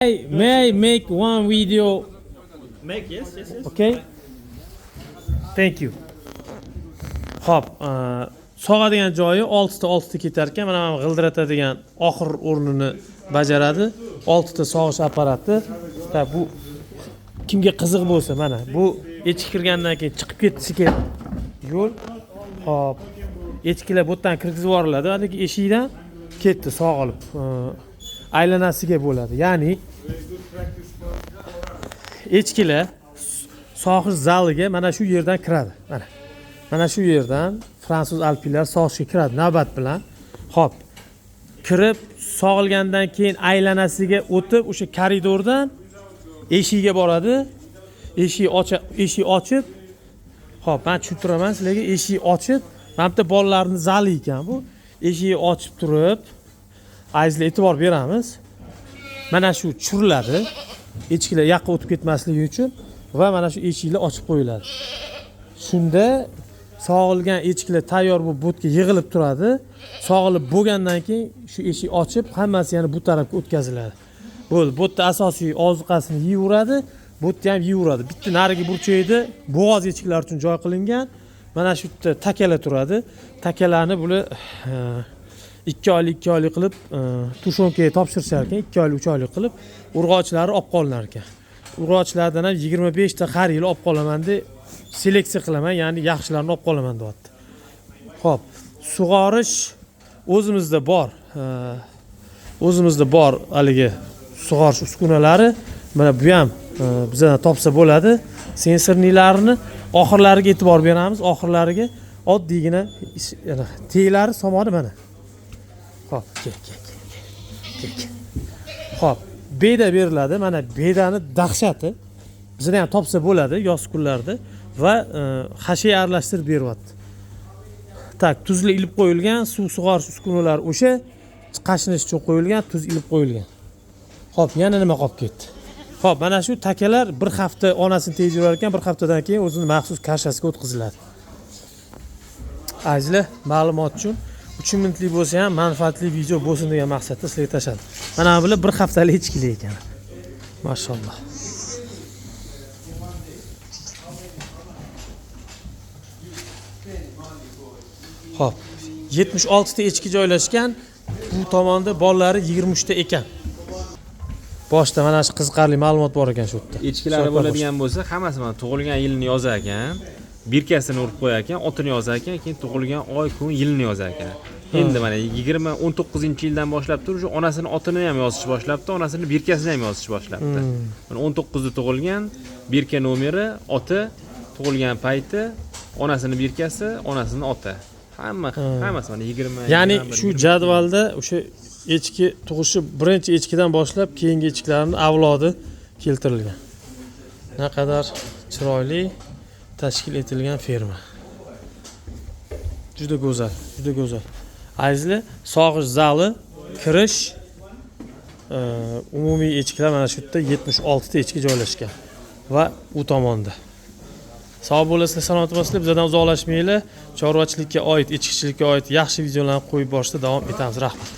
May I make one video? Make, yes. Okay. Thank you. Hop, sog'adigan joyi 6 ta 6 ta ketar ekan. Mana bu g'ildiratadigan oxir o'rnini bajaradi. 6 ta sog'ish apparati. Bu kimga qiziq bo'lsa, mana bu echki kirgandan keyin chiqib ketishiga yo'l. Hop, echkilar bu yerdan kirgizib yuboriladi. Haligi eshikdan ketdi sog'ilib. Aylanasiga bo'ladi. Ya'ni echkilar sog'ish zaliga mana shu yerdan kiradi. Mana shu yerdan fransuz alpiylar sog'ishga kiradi navbat bilan. Hop. Kirib sog'ilgandan keyin aylanasiga o'tib o'sha koridordan eshigiga boradi. Eshik ochib, hop, men tushuntiraman sizlarga, eshik ochib, mana bu bolalarning zali ekan bu. Eshikni ochib turib, azizlar e'tibor beramiz. Mana shu tushiriladi. Echkilar yaqqa o'tib ketmasligi uchun va mana shu eshiklar ochib qo'yiladi. Shunda sog'ilgan echkilar tayyor bo'lib bo'tga yig'ilib turadi. Sog'ilib bo'lgandan keyin shu eshik ochib, hammasi yana bu tarafga o'tkaziladi. Bo'ldi. Bo'tda asosiy ozuqasini yeyveradi, bo'tda ham yeyveradi. Bitta narigi burchakda bo'g'oz echkilar uchun joy qilingan. Mana shu yerda takalar turadi. Takalarni bular 2 oylik qilib tushonkaga topshirishar ekan, 2 oylik 3 oylik qilib urg'ochlari olib qolinar ekan. Urg'ochlardan ham 25 ta har yil olib qolaman deb seleksiya qilaman, ya'ni yaxshilarni olib qolaman deyapti. Xo'p, sug'orish o'zimizda bor haligi sug'orish uskunalari. Mana bu ham bizdan topsa bo'ladi. Sensornilarini oxirlariga e'tibor beramiz. Oxirlariga oddiygina teglari somoni mana. Hop, kel. Hop, beda beriladi. Mana bedani dahshati bizda ham topsa bo'ladi yoz kunlarida va hashaga aralashtirib beryapti. Tak, tuzli ilib qo'yilgan, suv sug'orish uskunalari o'sha qashinish uchun qo'yilgan, tuz ilib qo'yilgan. Hop, yana nima qolib ketdi? Hop, mana shu takalar bir hafta onasini tekshirar ekan, bir haftadan keyin o'zini maxsus kashasiga o'tkaziladi. Azizlar, ma'lumot uchun 3 minutlik bo'lsa ham manfaatli video bo'lsin degan maqsadda sizlarga tashladim. Mana bular bir haftalik echkilar ekan. Mashalloh. Hop, 76 ta echki joylashgan. Bu tomonda bolalari 23 ta ekan. Boshda mana shu qiziqarli ma'lumot bor ekan shu yerda. Echkilari bo'ladigan bo'lsa, hammasi mana tug'ilgan yilini yozar ekan. Birkasini urib qo'yar ekan, otini yozar ekan, keyin tug'ilgan oy, kun, yilni yozar ekan. Endi mana 19-yildan boshlab turib, onasini otini ham yozish boshlabdi, onasini birkasini ham yozish boshlabdi. Mana 19da tug'ilgan, birka nomeri, oti, tug'ilgan payti, onasini birkasi, onasini oti. Hammasi mana 20. Ya'ni shu jadvalda o'sha echki tug'ishi birinchi echkidan boshlab keyingi echkilarning avlodi keltirilgan. Naqadar chiroyli tashkil etilgan ferma. Juda go'zal. Azizlar, sog'ish zali, kirish, umumiy echkilar mana shu yerda 76 ta echki joylashgan va u tomonda. Sog' bo'lasizlar, salomat bo'lasizlar. Bizdan uzoqlashmanglar. Chorvachilikka oid, echkichilikka oid yaxshi videolarni qo'yib borishda davom etamiz. Rahmat.